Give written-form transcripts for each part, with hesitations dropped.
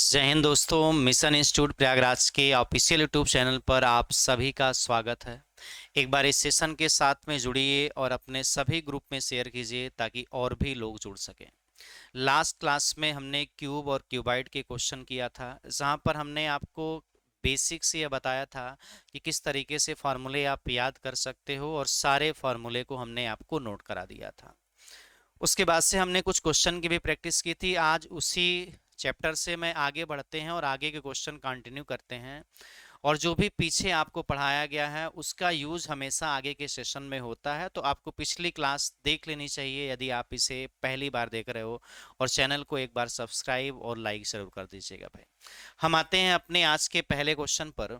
जय हिंद दोस्तों। Mission institute Prayagraj के ऑफिशियल यूट्यूब चैनल पर आप सभी का स्वागत है। एक बार इस सेशन के साथ में जुड़िए और अपने सभी ग्रुप में शेयर कीजिए ताकि और भी लोग जुड़ सकें। लास्ट क्लास में हमने क्यूब और क्यूबाइड के क्वेश्चन किया था, जहां पर हमने आपको बेसिक से यह बताया था कि किस तरीके से फार्मूले आप याद कर सकते हो, और सारे फार्मूले को हमने आपको नोट करा दिया था। उसके बाद से हमने कुछ क्वेश्चन की भी प्रैक्टिस की थी। आज उसी चैप्टर से मैं आगे बढ़ते हैं और आगे के क्वेश्चन कंटिन्यू करते हैं। और जो भी पीछे आपको पढ़ाया गया है उसका यूज हमेशा आगे के सेशन में होता है, तो आपको पिछली क्लास देख लेनी चाहिए यदि आप इसे पहली बार देख रहे हो। और चैनल को एक बार सब्सक्राइब और लाइक जरूर कर दीजिएगा भाई। हम आते हैं अपने आज के पहले क्वेश्चन पर।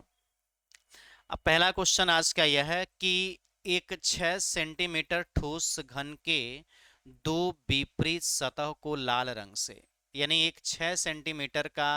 अब पहला क्वेश्चन आज का यह है कि एक 6 सेंटीमीटर ठोस घन के दो विपरीत सतह को लाल रंग से, यानी एक 6 सेंटीमीटर का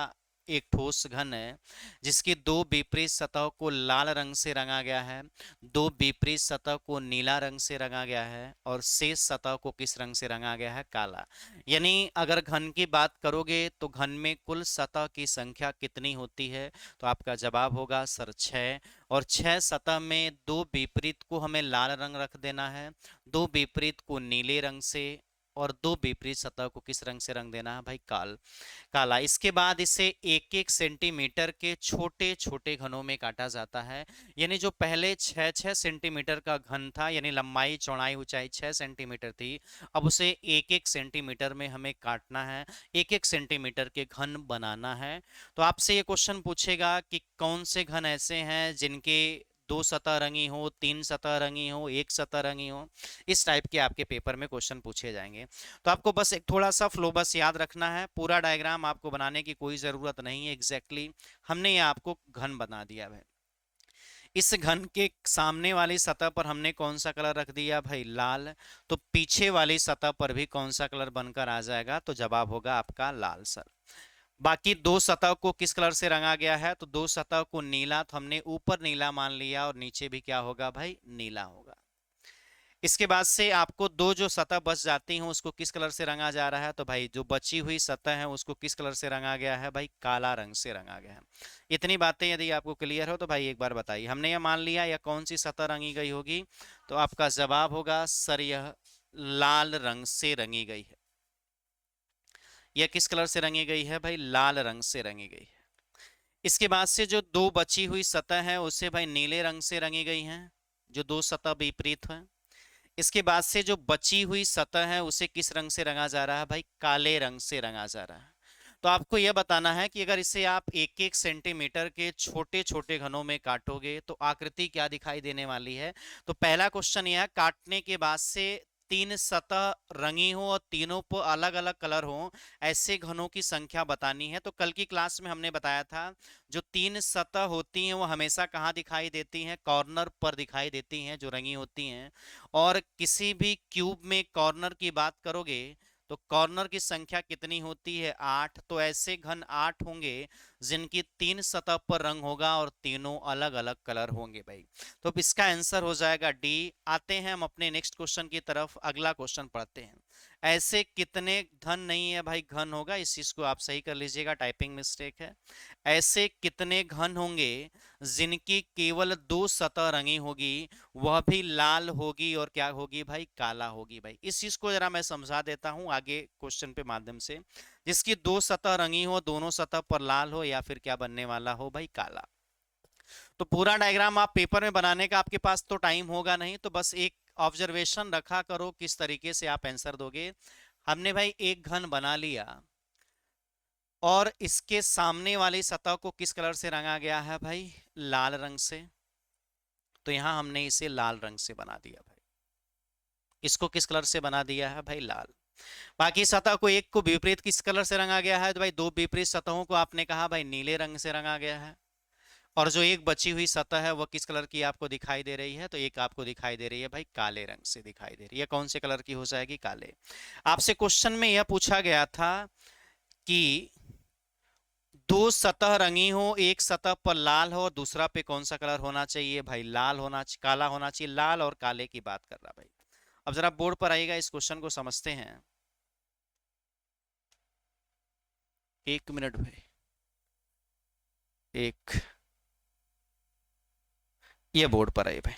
एक ठोस घन है जिसकी दो विपरीत सतह को लाल रंग से रंगा गया है, दो विपरीत सतह को नीला रंग से रंगा गया है, और शेष सतह को किस रंग से रंगा गया है? काला। यानी अगर घन की बात करोगे तो घन में कुल सतह की संख्या कितनी होती है? तो आपका जवाब होगा सर 6। और 6 सतह में दो विपरीत को हमें लाल रंग रख देना है, दो विपरीत को नीले रंग से, और दो विपरीत सतह को किस रंग से रंग देना है भाई? काला। इसके बाद इसे एक एक सेंटीमीटर के छोटे छोटे घनों में काटा जाता है। यानी जो पहले 6-6 सेंटीमीटर का घन था, यानी लंबाई चौड़ाई ऊंचाई 6 सेंटीमीटर थी, अब उसे एक एक सेंटीमीटर में हमें काटना है, एक एक सेंटीमीटर के घन बनाना है। तो आपसे ये क्वेश्चन पूछेगा कि कौन से घन ऐसे हैं जिनके दो सतह रंगी हो, तीन सतह रंगी हो, एक सतह रंगी हो। इस टाइप के आपके पेपर में क्वेश्चन पूछे जाएंगे। तो आपको बस एक थोड़ा सा फ्लो बस याद रखना है, पूरा डायग्राम आपको बनाने की कोई जरूरत नहीं है। एग्जैक्टली हमने ये आपको घन बना दिया है। इस घन के सामने वाली सतह पर हमने कौन सा कलर रख दिया भाई? लाल। तो पीछे वाली सतह पर भी कौन सा कलर बनकर आ जाएगा? तो जवाब होगा आपका लाल सर। बाकी दो सतह को किस कलर से रंगा गया है? तो दो सतह को नीला, तो हमने ऊपर नीला मान लिया और नीचे भी क्या होगा भाई? नीला होगा। इसके बाद से आपको दो जो सतह बच जाती हैं उसको किस कलर से रंगा जा रहा है? तो भाई जो बची हुई सतह है उसको किस कलर से रंगा गया है भाई? काला रंग से रंगा गया है। इतनी बातें यदि आपको क्लियर हो तो भाई एक बार बताइए, हमने यह मान लिया या कौन सी सतह रंगी गई होगी? तो आपका जवाब होगा सर यह लाल रंग से रंगी गई है। यह किस कलर से रंगी गई है भाई? लाल रंग से रंगी गई है। इसके बाद से जो दो बची हुई सतह है उसे भाई नीले रंग से रंगी गई है, जो दो सतह विपरीत है। इसके बाद से जो बची हुई सतह है उसे किस रंग से रंगा जा रहा है भाई? काले रंग से रंगा जा रहा है। तो आपको यह बताना है कि अगर इसे आप एक एक सेंटीमीटर के छोटे छोटे घनों में काटोगे तो आकृति क्या दिखाई देने वाली है। तो पहला क्वेश्चन यह है, काटने के बाद से तीन सतह रंगी हो और तीनों पर अलग अलग कलर हो, ऐसे घनों की संख्या बतानी है। तो कल की क्लास में हमने बताया था जो तीन सतह होती हैं वो हमेशा कहाँ दिखाई देती हैं? कॉर्नर पर दिखाई देती हैं जो रंगी होती हैं। और किसी भी क्यूब में कॉर्नर की बात करोगे तो कॉर्नर की संख्या कितनी होती है? 8। तो ऐसे घन 8 होंगे जिनकी तीन सतह पर रंग होगा और तीनों अलग अलग कलर होंगे भाई। तो अब इसका आंसर हो जाएगा डी। आते हैं हम अपने नेक्स्ट क्वेश्चन की तरफ। अगला क्वेश्चन पढ़ते हैं। ऐसे कितने धन नहीं है भाई? घन होगा, इस चीज को आप सही कर लीजिएगा, टाइपिंग मिस्टेक है। ऐसे कितने घन होंगे जिनकी केवल दो सतह रंगी होगी, वह भी लाल होगी, और क्या होगी भाई? काला होगी भाई। इस चीज को जरा मैं समझा देता हूं आगे क्वेश्चन पे माध्यम से। जिसकी दो सतह रंगी हो, दोनों सतह पर लाल हो, या फिर क्या बनने वाला हो भाई? काला। तो पूरा डायग्राम आप पेपर में बनाने का आपके पास तो टाइम होगा नहीं, तो बस एक ऑब्जर्वेशन रखा करो किस तरीके से आप आंसर दोगे। हमने भाई एक घन बना लिया और इसके सामने वाली सतह को किस कलर से रंगा गया है भाई? लाल रंग से। तो यहां हमने इसे लाल रंग से बना दिया भाई। इसको किस कलर से बना दिया है भाई? लाल। बाकी सतह को एक को विपरीत किस कलर से रंगा गया है? तो भाई दो विपरीत सतहों को आपने कहा भाई नीले रंग से रंगा गया है। और जो एक बची हुई सतह है वह किस कलर की आपको दिखाई दे रही है? तो एक आपको दिखाई दे रही है भाई काले रंग से दिखाई दे रही है। कौन से कलर की हो जाएगी? काले। आपसे क्वेश्चन में यह पूछा गया था कि दो सतह रंगी हो, एक सतह पर लाल हो, दूसरा पे कौन सा कलर होना चाहिए भाई? लाल होना चाहिए, काला होना चाहिए। लाल और काले की बात कर रहा भाई। अब जरा बोर्ड पर आइएगा, इस क्वेश्चन को समझते हैं। एक मिनट भाई। एक, ये बोर्ड पर है भाई,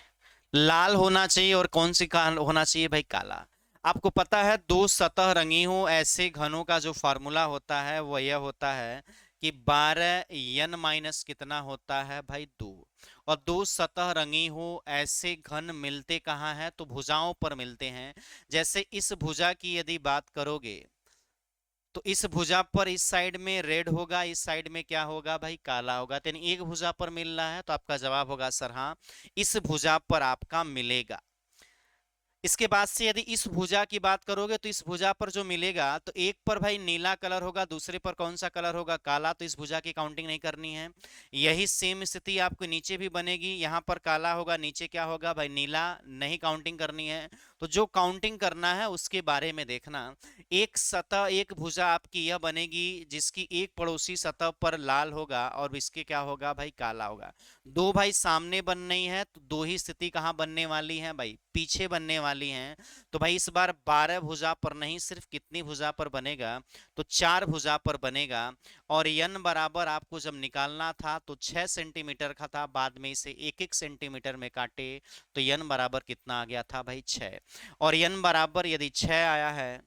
लाल होना चाहिए और कौन सी का होना चाहिए भाई, काला। आपको पता है दो सतह रंगी हो ऐसे घनों का जो फार्मूला होता है वो यह होता है कि 12 n- कितना होता है भाई, 2। और दो सतह रंगी हो ऐसे घन मिलते कहाँ हैं, तो भुजाओं पर मिलते हैं। जैसे इस भुजा की यदि बात करोगे तो इस भुजा पर इस साइड में रेड होगा, इस साइड में क्या होगा भाई, काला होगा। तो यानी एक भुजा पर मिल रहा है, तो आपका जवाब होगा सर हाँ, इस भुजा पर आपका मिलेगा। इसके बाद से यदि इस भुजा की बात करोगे तो इस भुजा पर जो मिलेगा तो एक पर भाई नीला कलर होगा, दूसरे पर कौन सा कलर होगा, काला। तो इस भुजा की काउंटिंग नहीं करनी है। यही सेम स्थिति आपको नीचे भी बनेगी, यहां पर काला होगा, नीचे क्या होगा भाई, नीला। नहीं काउंटिंग करनी है। तो जो काउंटिंग करना है उसके बारे में देखना। एक सतह, एक भुजा आपकी यह बनेगी जिसकी एक पड़ोसी सतह पर लाल होगा और इसके क्या होगा भाई, काला होगा। दो भाई सामने बन रही है तो दो ही स्थिति कहां बनने वाली है भाई, पीछे बनने वाली हैं। तो भाई इस बार 12 भुजा पर नहीं, सिर्फ कितनी भुजा पर बनेगा, तो 4 भुजा पर बनेगा। और यन बराबर आपको जब निकालना था तो 6 सेंटीमीटर का था, बाद में इसे 1 1 सेंटीमीटर में काटे तो यन बराबर कितना आ गया था भाई, 6। और यन बराबर यदि 6 आया है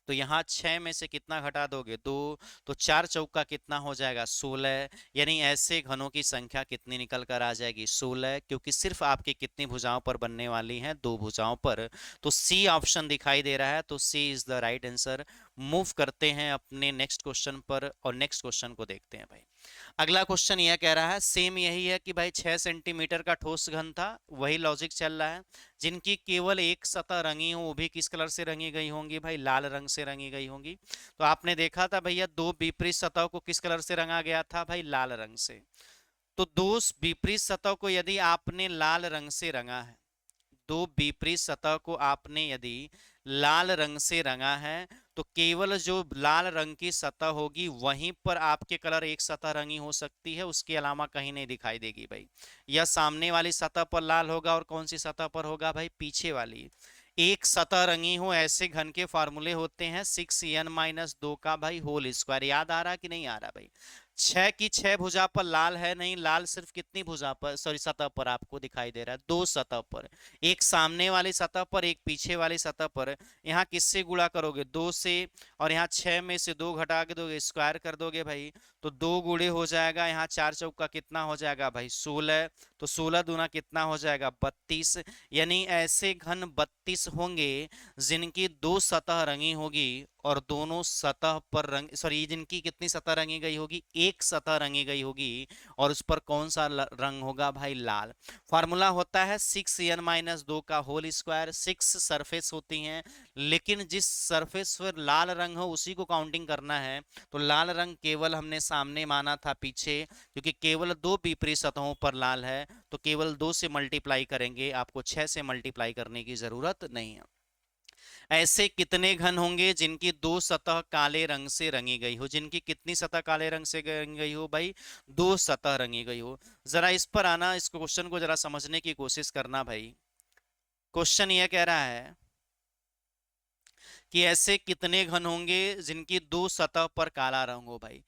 तो यहाँ 6 में से कितना घटा दोगे, 2। तो 4 चौका कितना हो जाएगा, 16। यानी ऐसे घनों की संख्या कितनी निकल कर आ जाएगी, 16। क्योंकि सिर्फ आपकी कितनी भुजाओं पर बनने वाली हैं, 2 भुजाओं पर। तो सी ऑप्शन दिखाई दे रहा है, तो C is the right answer. Move करते हैं अपने नेक्स्ट क्वेश्चन पर और नेक्स्ट क्वेश्चन को देखते हैं भाई। अगला क्वेश्चन यह कह रहा है, सेम यही है कि भाई 6 सेंटीमीटर का ठोस घन था, वही लॉजिक चल रहा है। जिनकी केवल एक सतह रंगी हो, वो भी किस कलर से रंगी गई होंगी भाई, लाल रंग से रंगी गई होंगी। तो आपने देखा था भैया दो विपरीत सतह को किस कलर से रंगा गया था भाई, लाल रंग से। तो दो विपरीत सतह को यदि आपने लाल रंग से रंगा है, दो विपरीत सतह को आपने यदि लाल रंग से रंगा है, तो केवल जो लाल रंग की सतह होगी वहीं पर आपके कलर एक सतह रंगी हो सकती है, उसके अलावा कहीं नहीं दिखाई देगी भाई। या सामने वाली सतह पर लाल होगा और कौन सी सतह पर होगा भाई, पीछे वाली। एक सतह रंगी हो ऐसे घन के फार्मूले होते हैं 6n-2 का भाई होल स्क्वायर। याद आ रहा कि नहीं आ रहा भाई, 6 की 6 भुजा पर लाल है नहीं, लाल सिर्फ कितनी भुजा पर, सॉरी सतह पर आपको दिखाई दे रहा है, दो सतह पर। एक सामने वाली सतह पर, एक पीछे वाली सतह पर। यहाँ किससे गुणा करोगे, 2 से। और यहाँ 6 में से 2 घटा के दोगे, स्क्वायर कर दोगे भाई, तो 2 गुणे हो जाएगा। यहाँ 4 चौका कितना हो जाएगा भाई, 16। तो 16 दूना कितना हो जाएगा, 32। यानी ऐसे घन 32 होंगे जिनकी दो सतह रंगी होगी और दोनों सतह पर रंग, सॉरी जिनकी कितनी सतह रंगी गई होगी, एक सतह रंगी गई होगी। और उस पर कौन सा रंग होगा भाई, लाल। फॉर्मूला होता है 6n-2 का होल स्क्वायर। 6 सरफेस होती हैं, लेकिन जिस सरफेस पर लाल रंग हो उसी को काउंटिंग करना है। तो लाल रंग केवल हमने सामने माना था, पीछे क्योंकि केवल दो विपरीत सतहों पर लाल है, तो केवल 2 से मल्टीप्लाई करेंगे, आपको 6 से मल्टीप्लाई करने की जरूरत नहीं है। ऐसे कितने घन होंगे जिनकी दो सतह काले रंग से रंगी गई हो, जिनकी कितनी सतह काले रंग से रंगी गई हो भाई, दो सतह रंगी गई हो। जरा इस पर आना, इस क्वेश्चन को जरा समझने की कोशिश करना भाई। क्वेश्चन यह कह रहा है कि ऐसे कितने घन होंगे जिनकी दो सतह पर काला रंग हो भाई।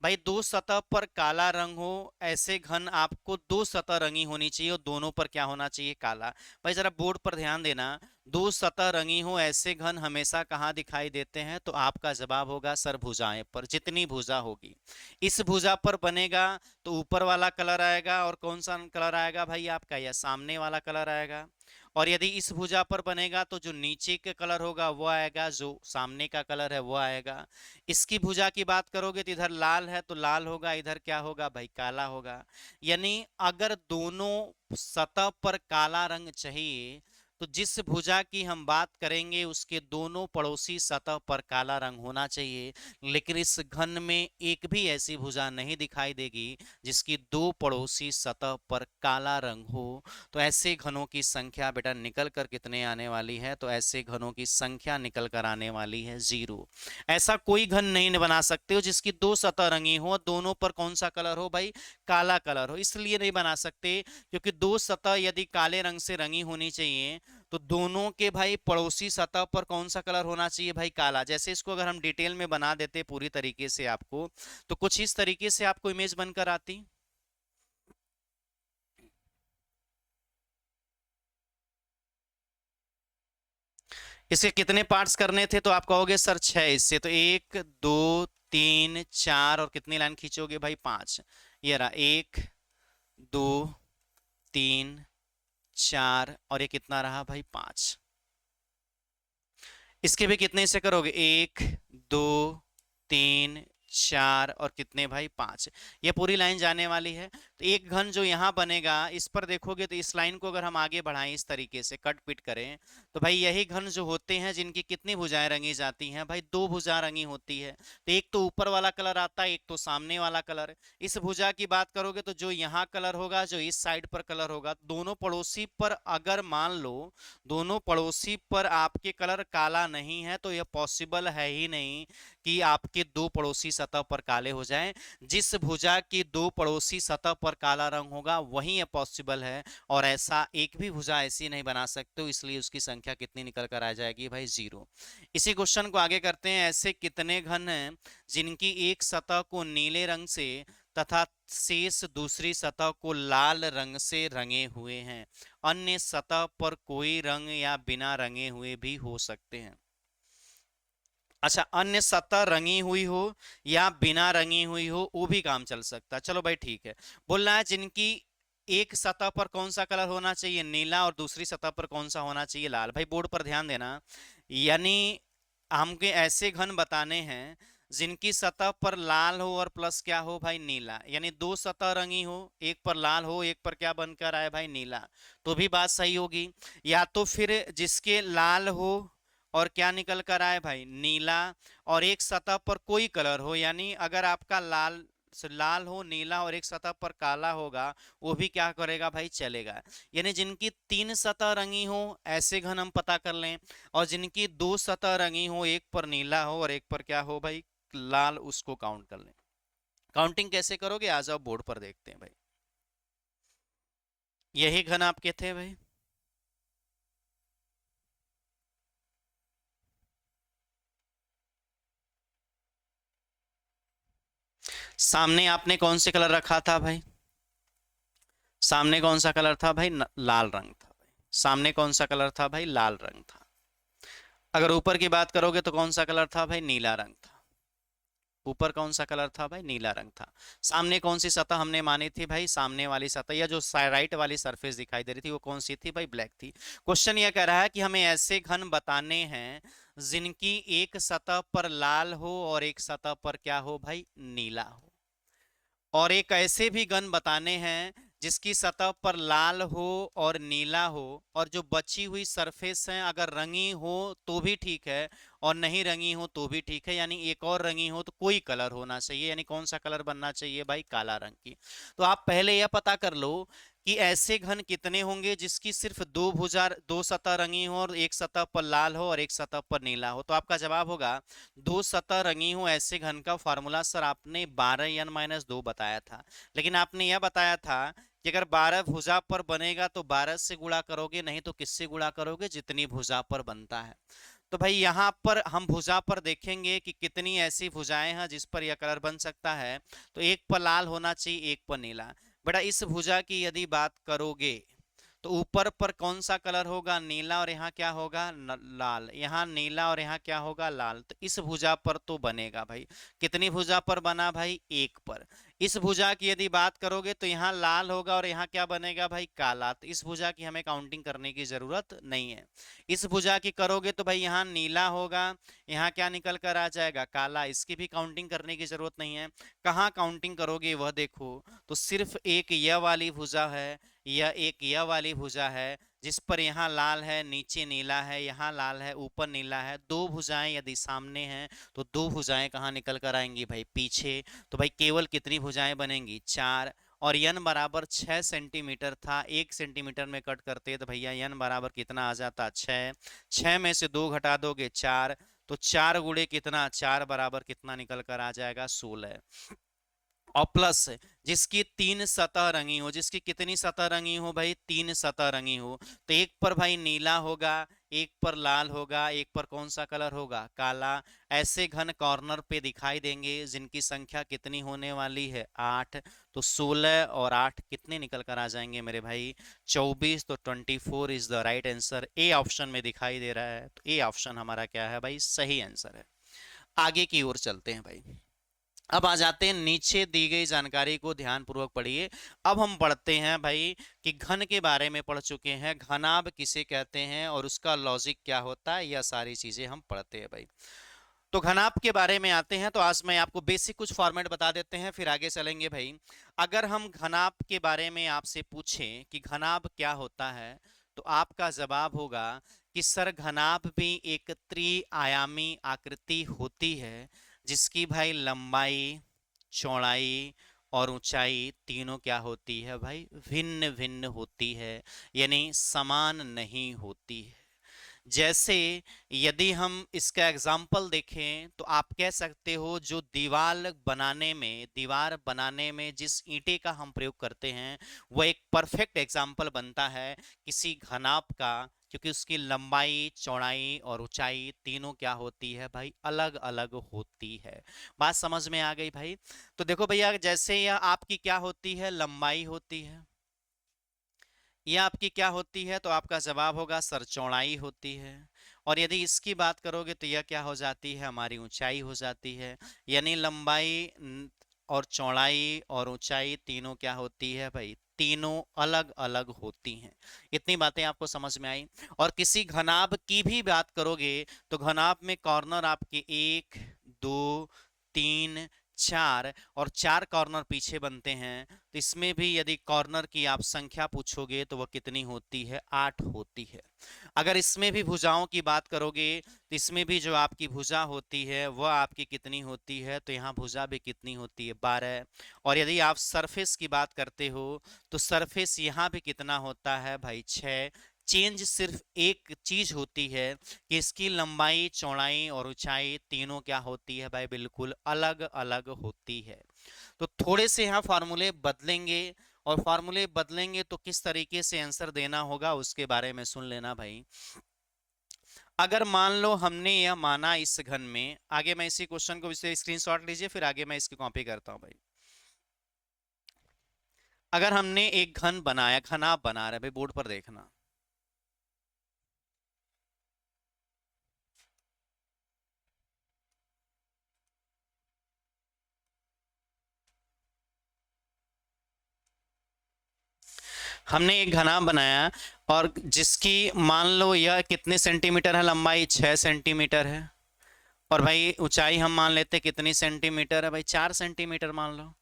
भाई दो सतह पर काला रंग हो ऐसे घन, आपको दो सतह रंगी होनी चाहिए और दोनों पर क्या होना चाहिए, काला। भाई जरा बोर्ड पर ध्यान देना, दो सतह रंगी हो ऐसे घन हमेशा कहाँ दिखाई देते हैं, तो आपका जवाब होगा सर भुजाएं पर, जितनी भुजा होगी। इस भुजा पर बनेगा तो ऊपर वाला कलर आएगा, और कौन सा कलर आएगा भाई आपका, यह सामने वाला कलर आएगा। और यदि इस भुजा पर बनेगा तो जो नीचे का कलर होगा वो आएगा, जो सामने का कलर है वो आएगा। इसकी भुजा की बात करोगे तो इधर लाल है तो लाल होगा, इधर क्या होगा भाई, काला होगा। यानी अगर दोनों सतह पर काला रंग चाहिए तो जिस भुजा की हम बात करेंगे उसके दोनों पड़ोसी सतह पर काला रंग होना चाहिए। लेकिन इस घन में एक भी ऐसी भुजा नहीं दिखाई देगी जिसकी दो पड़ोसी सतह पर काला रंग हो। तो ऐसे घनों की संख्या बेटा निकल कर कितने आने वाली है, तो ऐसे घनों की संख्या निकल कर आने वाली है 0। ऐसा कोई घन नहीं बना सकते हो जिसकी दो सतह रंगी हो, दोनों पर कौन सा कलर हो भाई, काला कलर हो। इसलिए नहीं बना सकते क्योंकि दो सतह यदि काले रंग से रंगी होनी चाहिए तो दोनों के भाई पड़ोसी सतह पर कौन सा कलर होना चाहिए भाई, काला। जैसे इसको अगर हम डिटेल में बना देते पूरी तरीके से आपको, तो कुछ इस तरीके से आपको इमेज बनकर आती। इसके कितने पार्ट्स करने थे तो आप कहोगे सर 6, इससे तो 1 2 3 4 और कितनी लाइन खींचोगे भाई 5। ये रहा 1 2 3 4 और ये कितना रहा भाई 5। इसके भी कितने से करोगे 1 2 3 4 और कितने भाई 5। ये पूरी लाइन जाने वाली है। तो एक घन जो यहाँ बनेगा इस पर देखोगे तो इस लाइन को अगर हम आगे बढ़ाएं इस तरीके से कट पिट करें तो भाई यही घन जो होते हैं जिनकी कितनी भुजाएं रंगी जाती हैं भाई 2 भुजा रंगी होती है। तो एक तो ऊपर वाला कलर आता है, एक तो सामने वाला कलर। इस भुजा की बात करोगे तो जो यहाँ कलर होगा जो इस साइड पर कलर होगा, दोनों पड़ोसी पर अगर मान लो दोनों पड़ोसी पर आपके कलर काला नहीं है तो यह पॉसिबल है ही नहीं कि आपके दो पड़ोसी सतह पर काले हो जाएं। जिस भुजा की दो पड़ोसी सतह पर काला रंग होगा वही ये पॉसिबल है, और ऐसा एक भी भुजा ऐसी नहीं बना सकते हो, इसलिए उसकी संख्या कितनी निकल कर आ जाएगी भाई 0। इसी क्वेश्चन को आगे करते हैं। ऐसे कितने घन हैं जिनकी एक सतह को नीले रंग से तथा शेष दूसरी सतह को लाल रंग से रंगे हुए हैं, अन्य सतह पर कोई रंग या बिना रंगे हुए भी हो सकते हैं। अच्छा, अन्य सतह रंगी हुई हो या बिना रंगी हुई हो वो भी काम चल सकता है। चलो भाई ठीक है। बोल रहा है जिनकी एक सतह पर कौन सा कलर होना चाहिए नीला और दूसरी सतह पर कौन सा होना चाहिए लाल। भाई बोर्ड पर ध्यान देना, यानी हमके ऐसे घन बताने हैं जिनकी सतह पर लाल हो और प्लस क्या हो भाई नीला, यानी दो सतह रंगी हो, एक पर लाल हो एक पर क्या बनकर आए भाई नीला, तो भी बात सही होगी। या तो फिर जिसके लाल हो और क्या निकल कर आए भाई नीला, और एक सतह पर कोई कलर हो, यानी अगर आपका लाल हो नीला और एक सतह पर काला होगा वो भी क्या करेगा भाई चलेगा। यानी जिनकी 3 सतह रंगी हो ऐसे घन हम पता कर लें, और जिनकी 2 सतह रंगी हो, एक पर नीला हो और एक पर क्या हो भाई लाल, उसको काउंट कर लें। काउंटिंग कैसे करोगे आ जाओ बोर्ड पर देखते हैं भाई। यही घन आपके थे भाई। सामने आपने कौन से कलर रखा था भाई, सामने कौन सा कलर था भाई लाल रंग था भाई। सामने कौन सा कलर था भाई लाल रंग था। अगर ऊपर की बात करोगे तो कौन सा कलर था भाई नीला रंग था। ऊपर कौन सा कलर था भाई नीला रंग था। सामने कौन सी सतह हमने मानी थी भाई सामने वाली सतह, या जो राइट वाली सरफेस दिखाई दे रही थी वो कौन सी थी भाई ब्लैक थी। क्वेश्चन ये कह रहा है कि हमें ऐसे घन बताने हैं जिनकी एक सतह पर लाल हो और एक सतह पर क्या हो भाई नीला हो, और एक ऐसे भी गण बताने हैं जिसकी सतह पर लाल हो और नीला हो, और जो बची हुई सरफेस है अगर रंगी हो तो भी ठीक है और नहीं रंगी हो तो भी ठीक है, यानी एक और रंगी हो तो कोई कलर होना चाहिए, यानी कौन सा कलर बनना चाहिए भाई काला रंग की। तो आप पहले यह पता कर लो कि ऐसे घन कितने होंगे जिसकी सिर्फ दो सतह रंगी हो और एक सतह पर लाल हो और एक सतह पर नीला हो। तो आपका जवाब होगा दो सतह रंगी हो ऐसे घन का फॉर्मूला सर आपने 12n-2 बताया था, लेकिन आपने यह बताया था कि अगर 12 भुजा पर बनेगा तो 12 से गुणा करोगे, नहीं तो किससे गुणा करोगे जितनी भुजा पर बनता है। तो भाई यहाँ पर हम भुजा पर देखेंगे कि कितनी ऐसी भुजाएं हैं जिस पर यह कलर बन सकता है। तो एक पर लाल होना चाहिए एक पर नीला। बेटा इस भुजा की यदि बात करोगे तो ऊपर पर कौन सा कलर होगा नीला, और यहाँ क्या होगा लाल, यहाँ नीला और यहाँ क्या होगा लाल। तो इस भुजा पर तो बनेगा भाई। कितनी भुजा पर बना भाई एक पर। इस भुजा की यदि बात करोगे तो यहाँ लाल होगा और यहाँ क्या बनेगा भाई काला, तो इस भुजा की हमें काउंटिंग करने की जरूरत नहीं है। इस भुजा की करोगे तो भाई यहाँ नीला होगा, यहाँ क्या निकल कर आ जाएगा काला, इसकी भी काउंटिंग करने की जरूरत नहीं है। कहाँ काउंटिंग करोगे वह देखो, तो सिर्फ एक यह वाली भुजा है, यह वाली भुजा है जिस पर यहाँ लाल है नीचे नीला है, यहाँ लाल है ऊपर नीला है। दो भुजाएं यदि सामने हैं तो दो भुजाएं कहाँ निकल कर आएंगी भाई पीछे। तो भाई केवल कितनी भुजाएं बनेंगी 4, और यन बराबर 6 सेंटीमीटर था, 1 सेंटीमीटर में कट करते तो भैया यन बराबर कितना आ जाता 6। 6 में से 2 घटा दोगे 4, तो 4 गुणे कितना 4 बराबर कितना निकल कर आ जाएगा 16। और प्लस जिसकी 3 सतह रंगी हो, जिसकी कितनी सतह रंगी हो भाई 3 सतह रंगी हो, तो एक पर भाई नीला होगा एक पर लाल होगा, एक पर कौन सा कलर होगा, काला। ऐसे घन कॉर्नर पे दिखाई देंगे जिनकी संख्या कितनी होने वाली है, 8। तो 16 और 8 कितने निकल कर आ जाएंगे मेरे भाई, 24। तो 24 is the right answer, A option में दिखाई दे रहा है। तो ए ऑप्शन हमारा क्या है भाई, सही आंसर है। आगे की ओर चलते हैं भाई। अब आ जाते हैं, नीचे दी गई जानकारी को ध्यान पूर्वक पढ़िए। अब हम पढ़ते हैं भाई कि घन के बारे में पढ़ चुके हैं, घनाभ किसे कहते हैं और उसका लॉजिक क्या होता है, यह सारी चीजें हम पढ़ते हैं भाई। तो घनाभ के बारे में आते हैं। तो आज मैं आपको बेसिक कुछ फॉर्मेट बता देते हैं, फिर आगे चलेंगे भाई। अगर हम घनाभ के बारे में आपसे पूछें कि घनाभ क्या होता है, तो आपका जवाब होगा कि सर घनाभ भी एक त्रिआयामी आकृति होती है, जिसकी भाई लंबाई, चौड़ाई और ऊंचाई तीनों क्या होती है भाई, भिन्न भिन्न होती है, यानी समान नहीं होती है। जैसे यदि हम इसका एग्जाम्पल देखें तो आप कह सकते हो, जो दीवार बनाने में जिस ईंटे का हम प्रयोग करते हैं, वह एक परफेक्ट एग्जाम्पल बनता है किसी घनाभ का, क्योंकि उसकी लंबाई, चौड़ाई और ऊंचाई तीनों क्या होती है भाई, अलग अलग होती है। बात समझ में आ गई भाई। तो देखो भैया, जैसे यह आपकी क्या होती है, लंबाई होती है, यह आपकी क्या होती है, तो आपका जवाब होगा सर चौड़ाई होती है। और यदि इसकी बात करोगे तो यह क्या हो जाती है, हमारी ऊंचाई हो जाती है। यानी लंबाई और चौड़ाई और ऊंचाई तीनों क्या होती है भाई, तीनों अलग अलग होती हैं। इतनी बातें आपको समझ में आई। और किसी घनाभ की भी बात करोगे तो घनाभ में कॉर्नर आपके 1, 2, 3, 4, और 4 कॉर्नर पीछे बनते हैं। तो इसमें भी यदि कॉर्नर की आप संख्या पूछोगे तो वह कितनी होती है, 8 होती है। अगर इसमें भी भुजाओं की बात करोगे तो इसमें भी जो आपकी भुजा होती है वह आपकी कितनी होती है, तो यहाँ भुजा भी कितनी होती है, 12। और यदि आप सरफेस की बात करते हो तो सरफेस यहाँ भी कितना होता है भाई, 6। चेंज सिर्फ एक चीज होती है कि इसकी लंबाई, चौड़ाई और ऊंचाई तीनों क्या होती है भाई, बिल्कुल अलग अलग होती है। तो थोड़े से यहाँ फार्मूले बदलेंगे, और फार्मूले बदलेंगे तो किस तरीके से आंसर देना होगा उसके बारे में सुन लेना भाई। अगर मान लो हमने यह माना इस घन में, आगे मैं इसी क्वेश्चन को इसे स्क्रीनशॉट लीजिए, फिर आगे मैं इसकी कॉपी करता हूं भाई। अगर हमने एक घन बनाया, घन आप बना रहे भाई, बोर्ड पर देखना। हमने एक घना बनाया, और जिसकी मान लो यह कितने सेंटीमीटर है, लंबाई 6 सेंटीमीटर है। और भाई ऊंचाई हम मान लेते कितनी सेंटीमीटर है भाई, 4 सेंटीमीटर मान लो।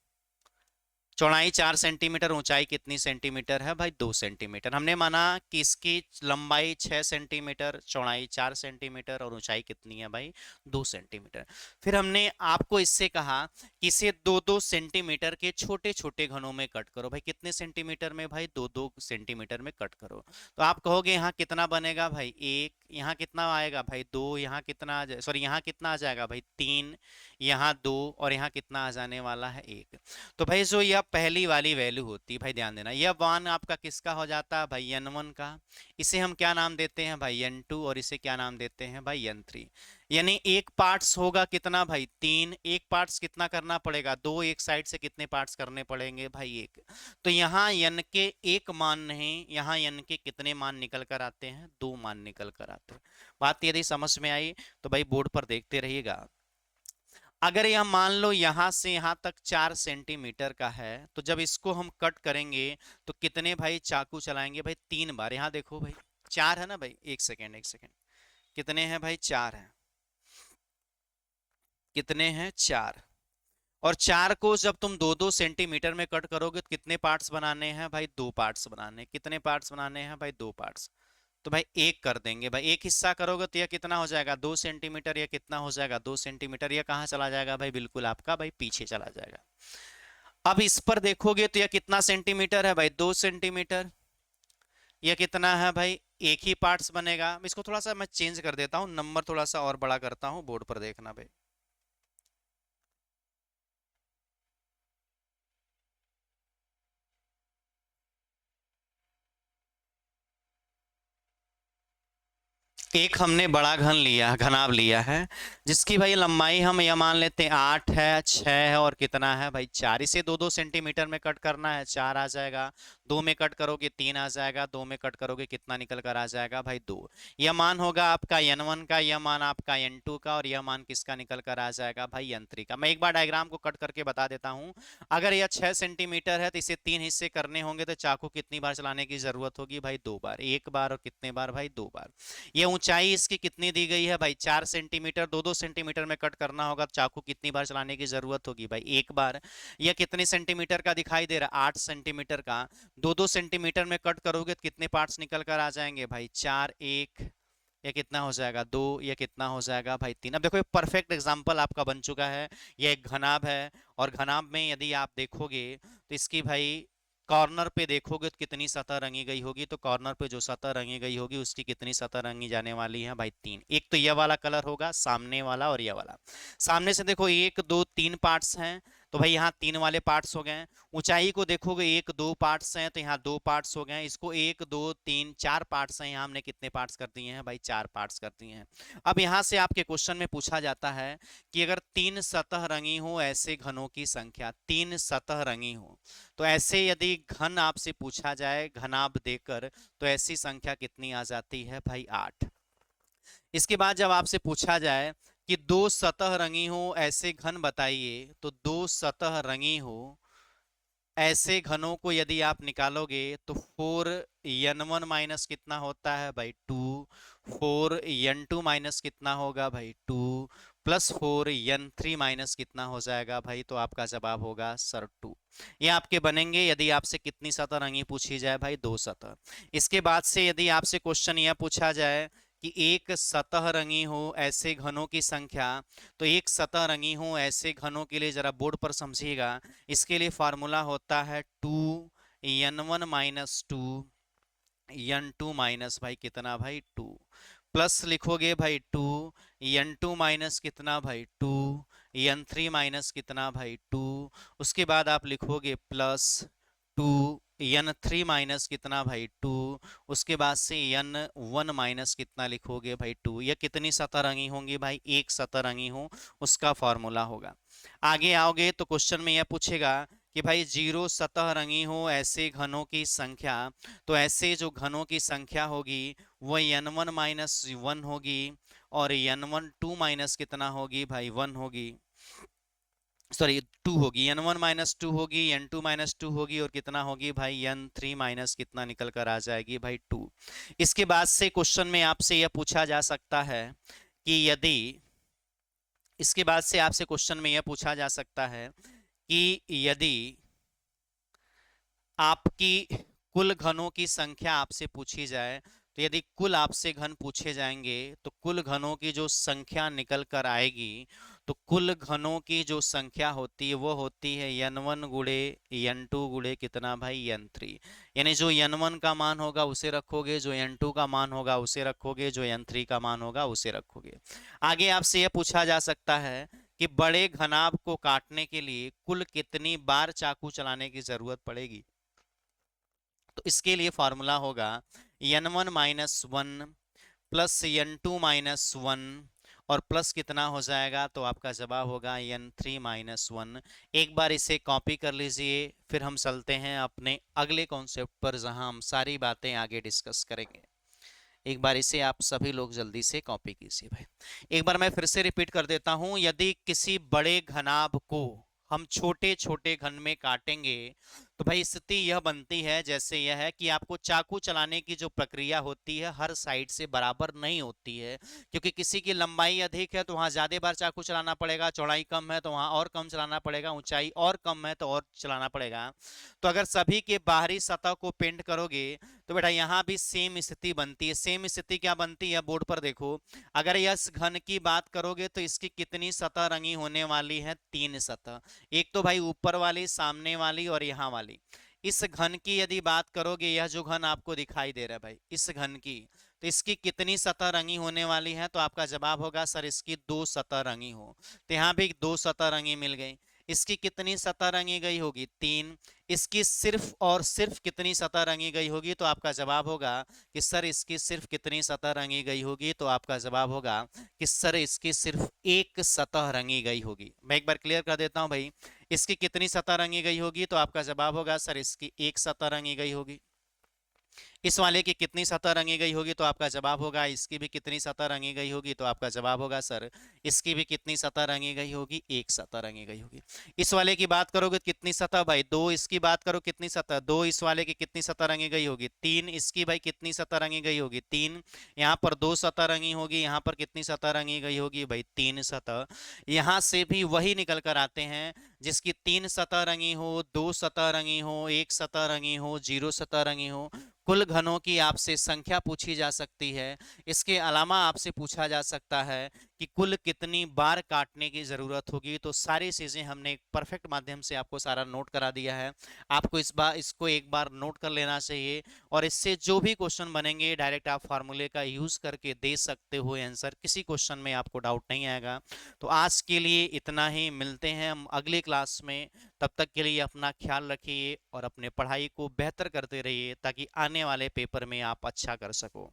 चौड़ाई 4 सेंटीमीटर, ऊंचाई कितनी सेंटीमीटर है भाई, 2 सेंटीमीटर। हमने माना कि इसकी लंबाई 6 सेंटीमीटर, चौड़ाई 4 सेंटीमीटर और ऊंचाई कितनी है भाई, 2 सेंटीमीटर। फिर हमने आपको इससे कहा कि इसे 2-2 सेंटीमीटर के छोटे छोटे घनों में कट करो भाई, कितने सेंटीमीटर में भाई, 2-2 सेंटीमीटर में कट करो। तो आप कहोगे यहाँ कितना बनेगा भाई, 1, यहाँ कितना आएगा भाई, 2, यहाँ कितना आ जाए, सॉरी यहाँ कितना आ जाएगा भाई, 3, यहाँ 2, और यहाँ कितना आ जाने वाला है, 1। तो भाई जो यह पहली वाली वैल्यू होती है भाई, ध्यान देना, यह वन आपका किसका हो जाता है भाई, n1 का। इसे हम क्या नाम देते हैं भाई, n2, और इसे क्या नाम देते हैं भाई, n3। यानी एक पार्ट्स होगा कितना भाई, 3। एक पार्ट्स कितना करना पड़ेगा, 2। एक साइड से कितने पार्ट्स करने पड़ेंगे भाई, 1। तो यहाँ n के एक मान नहीं, यहाँ n के कितने मान निकल कर आते हैं, 2 मान निकल कर आते हैं। बात यदि समझ में आई तो भाई बोर्ड पर देखते रहिएगा। अगर यह मान लो यहां से यहां तक 4 सेंटीमीटर का है, तो जब इसको हम कट करेंगे तो कितने भाई चाकू चलाएंगे भाई, 3 बार। यहां देखो भाई, 4 है ना भाई, एक सेकेंड एक सेकेंड, कितने हैं भाई, 4 हैं। कितने हैं, 4। और 4 को जब तुम 2-2 सेंटीमीटर में कट करोगे तो कितने पार्ट्स बनाने हैं भाई, 2 पार्ट्स बनाने, कितने पार्ट्स बनाने हैं भाई, 2 पार्ट्स। तो भाई एक कर देंगे भाई, एक हिस्सा करोगे तो यह कितना हो जाएगा, 2 सेंटीमीटर। यह कितना हो जाएगा, 2 सेंटीमीटर। यह कहाँ चला जाएगा भाई, बिल्कुल आपका भाई पीछे चला जाएगा। अब इस पर देखोगे तो यह कितना सेंटीमीटर है भाई, 2 सेंटीमीटर। यह कितना है भाई, एक ही पार्ट्स बनेगा। इसको थोड़ा सा मैं चेंज कर देता हूँ, नंबर थोड़ा सा और बड़ा करता हूँ, बोर्ड पर देखना भाई। एक हमने बड़ा घनाभ लिया है, जिसकी भाई लंबाई हम यह मान लेते हैं 8 है, 6 है और कितना है भाई 4। इसे 2-2 सेंटीमीटर में कट करना है, 4 आ जाएगा। 2 में कट करोगे 3 आ जाएगा। 2 में कट करोगे कितना निकल कर आ जाएगा भाई 2। यह मान होगा आपका n1 का, यह मान आपका n2 का, और यह मान किसका निकल कर आ जाएगा भाई n3 का। मैं एक बार डायग्राम को कट करके बता देता हूं। अगर यह 6 सेंटीमीटर है तो इसे 3 हिस्से करने होंगे, तो चाकू कितनी बार चलाने की जरूरत होगी भाई 2 बार। एक बार और कितने बार भाई 2 बार। ये ऊंचाई इसकी कितनी दी गई है भाई 4 सेंटीमीटर। 2-2 सेंटीमीटर में कट करना होगा, तो चाकू कितनी बार चलाने की जरूरत होगी भाई 1 बार। यह कितने सेंटीमीटर का दिखाई दे रहा है 8 सेंटीमीटर का। 2-2 सेंटीमीटर में कट करोगे तो कितने पार्ट्स निकल कर आ जाएंगे भाई 4, 1, यह कितना हो जाएगा 2, यह कितना हो जाएगा भाई 3। अब देखो ये परफेक्ट एग्जांपल आपका बन चुका है। यह एक घनाभ है, और घनाभ में यदि आप देखोगे तो इसकी भाई कॉर्नर पे देखोगे तो कितनी सतह रंगी गई होगी। तो कॉर्नर पे जो सतह रंगी गई होगी उसकी कितनी सतह रंगी जाने वाली है भाई 3। एक तो यह वाला कलर होगा सामने वाला, और यह वाला। सामने से देखो 1, 2, 3 पार्ट्स हैं, तो भाई यहाँ 3 वाले पार्ट्स हो गए। ऊंचाई को देखोगे 1, 2 पार्ट्स हैं, तो यहाँ 2 पार्ट्स हो गए। इसको 1, 2, 3, 4 पार्ट्स हैं, यहाँ हमने कितने पार्ट्स कर दिए हैं भाई 4 पार्ट्स कर दिए हैं। अब यहाँ से आपके क्वेश्चन में पूछा जाता है कि अगर 3 सतह रंगी हो ऐसे घनों की संख्या, 3 सतह रंगी हो, तो ऐसे यदि घन आपसे पूछा जाए घनाभ देकर, तो ऐसी संख्या कितनी आ जाती है भाई 8। इसके बाद जब आपसे पूछा जाए कि 2 सतह रंगी हो ऐसे घन बताइए, तो 2 सतह रंगी हो ऐसे घनों को यदि आप निकालोगे तो 4n1 माइनस कितना होता है भाई 2, 4n2 माइनस कितना होगा भाई 2, प्लस 4n3 माइनस कितना हो जाएगा भाई, तो आपका जवाब होगा सर 2। ये आपके बनेंगे यदि आपसे कितनी सतह रंगी पूछी जाए भाई 2 सतह। इसके बाद से यदि आपसे क्वेश्चन यह पूछा जाए कि एक सतह रंगी हो ऐसे घनों की संख्या, तो एक सतह रंगी हो ऐसे घनों के लिए जरा बोर्ड पर समझिएगा। इसके लिए फार्मूला होता है 2n1 माइनस 2n2 माइनस भाई कितना भाई 2, प्लस लिखोगे भाई 2n2 माइनस कितना भाई 2n3 माइनस कितना भाई 2। उसके बाद आप लिखोगे प्लस 2n3 माइनस कितना भाई 2। उसके बाद से n1 माइनस कितना लिखोगे भाई 2। यह कितनी सतह रंगी होंगी भाई एक सतह रंगी हो, उसका फॉर्मूला होगा। आगे आओगे तो क्वेश्चन में यह पूछेगा कि भाई 0 सतह रंगी हो ऐसे घनों की संख्या, तो ऐसे जो घनों की संख्या होगी वह n1 माइनस 1 होगी, और n1 2 माइनस कितना होगी भाई 1 होगी, सॉरी 2 होगी। n1 माइनस 2 होगी, n2 माइनस 2 होगी, और कितना होगी भाई n3 माइनस कितना निकल कर आ जाएगी भाई 2। इसके बाद से क्वेश्चन में आपसे यह पूछा जा सकता है कि यदि, इसके बाद से आपसे क्वेश्चन में यह पूछा जा सकता है कि यदि आपकी कुल घनों की संख्या आपसे पूछी जाए, तो यदि कुल आपसे घन पूछे जाएंगे तो कुल घनों की जो संख्या निकल कर आएगी, तो कुल घनों की जो संख्या होती है वो होती है n1 गुणे n2 गुणे कितना भाई n3। यानी जो n1 का मान होगा उसे रखोगे, जो n2 का मान होगा उसे रखोगे, जो n3 का मान होगा उसे रखोगे। आगे आपसे यह पूछा जा सकता है कि बड़े घनाभ को काटने के लिए कुल कितनी बार चाकू चलाने की जरूरत पड़ेगी। तो इसके लिए फॉर्मूला होगा n1 minus 1 plus n2 minus 1, और प्लस कितना हो जाएगा, तो आपका जवाब होगा n3 माइनस 1। एक बार इसे कॉपी कर लीजिए, फिर हम चलते हैं अपने अगले कॉन्सेप्ट पर जहां हम सारी बातें आगे डिस्कस करेंगे। एक बार इसे आप सभी लोग जल्दी से कॉपी कीजिए भाई। एक बार मैं फिर से रिपीट कर देता हूं, यदि किसी बड़े घनाभ को हम छोटे छोटे घन में काटेंगे, तो भाई स्थिति यह बनती है जैसे यह है कि आपको चाकू चलाने की जो प्रक्रिया होती है हर साइड से बराबर नहीं होती है, क्योंकि किसी की लंबाई अधिक है तो वहां ज्यादा बार चाकू चलाना पड़ेगा, चौड़ाई कम है तो वहां और कम चलाना पड़ेगा, ऊंचाई और कम है तो और चलाना पड़ेगा। तो अगर सभी के बाहरी सतह को पेंट करोगे तो बेटा यहाँ भी सेम स्थिति बनती है। सेम स्थिति क्या बनती है बोर्ड पर देखो। अगर इस घन की बात करोगे तो इसकी कितनी सतह रंगी होने वाली है 3 सतह। एक तो भाई ऊपर वाली, सामने वाली और यहाँ वाली। इस घन की यदि बात करोगे, यह जो घन आपको दिखाई दे रहा है भाई इस घन की, तो इसकी कितनी सतह रंगी होने वाली है, तो आपका जवाब होगा सर इसकी 2 सतह रंगी हो। तो यहाँ भी 2 सतह रंगी मिल गई। इसकी कितनी सतह रंगी गई होगी? 3। इसकी सिर्फ और सिर्फ कितनी सतह रंगी गई होगी? तो आपका जवाब होगा कि सर इसकी सिर्फ कितनी सतह रंगी गई होगी? तो आपका जवाब होगा कि सर इसकी सिर्फ एक सतह रंगी गई होगी। मैं एक बार क्लियर कर देता हूं भाई, इसकी कितनी सतह रंगी गई होगी? तो आपका जवाब होगा सर इसकी एक सतह रंगी गई होगी। इस वाले की कितनी सतह रंगी गई होगी? तो आपका जवाब होगा इसकी भी कितनी सतह रंगी गई होगी? तो आपका जवाब होगा सर इसकी भी कितनी सतह रंगी गई होगी? एक सतह रंगी गई होगी। इस वाले की बात करोगे कितनी सतह भाई? 2। इसकी बात करो कितनी सतह? 2। इस वाले की कितनी सतह रंगी गई होगी? 3। इसकी भाई कितनी सतह रंगी गई होगी? 3। यहाँ पर 2 सतह रंगी होगी, यहाँ पर कितनी सतह रंगी गई होगी भाई? 3 सतह। यहाँ से भी वही निकल कर आते हैं, जिसकी 3 सतह रंगी हो, 2 सतह रंगी हो, 1 सतह रंगी हो, 0 सतह रंगी हो। कुल घनों की आपसे संख्या पूछी जा सकती है। इसके अलावा आपसे पूछा जा सकता है कि कुल कितनी बार काटने की जरूरत होगी। तो सारी चीजें हमने एक परफेक्ट माध्यम से आपको सारा नोट करा दिया है। आपको इसको एक बार नोट कर लेना चाहिए, और इससे जो भी क्वेश्चन बनेंगे डायरेक्ट आप फार्मूले का यूज करके दे सकते हो आंसर। किसी क्वेश्चन में आपको डाउट नहीं आएगा। तो आज के लिए इतना ही, मिलते हैं हम अगली क्लास में। तब तक के लिए अपना ख्याल रखिए और अपने पढ़ाई को बेहतर करते रहिए, ताकि आने वाले पेपर में आप अच्छा कर सको।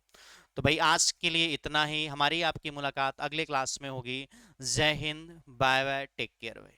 तो भाई आज के लिए इतना ही, हमारी आपकी मुलाकात अगले क्लास में होगी। जय हिंद, बाय बाय, टेक केयर भाई।